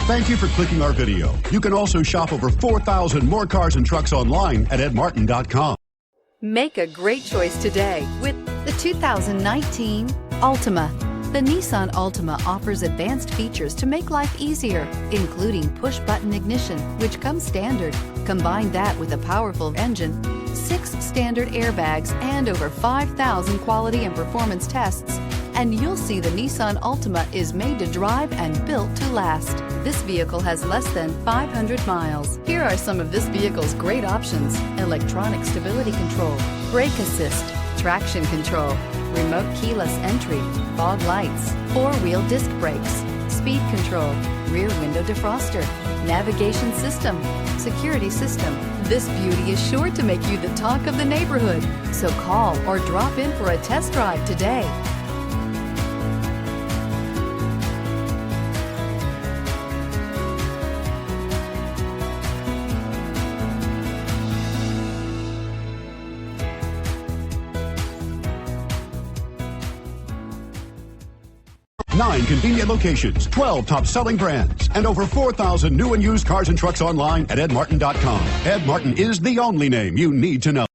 Thank you for clicking our video. You can also shop over 4,000 more cars and trucks online at edmartin.com. Make a great choice today with the 2019 Altima. The Nissan Altima offers advanced features to make life easier, including push-button ignition, which comes standard. Combine that with a powerful engine, 6 standard airbags, and over 5,000 quality and performance tests, and you'll see the Nissan Altima is made to drive and built to last. This vehicle has less than 500 miles. Here are some of this vehicle's great options: electronic stability control, brake assist, traction control, remote keyless entry, fog lights, 4-wheel disc brakes, speed control, rear window defroster, navigation system, security system. This beauty is sure to make you the talk of the neighborhood. So call or drop in for a test drive today. Nine convenient locations, 12 top-selling brands, and over 4,000 new and used cars and trucks online at edmartin.com. Ed Martin is the only name you need to know.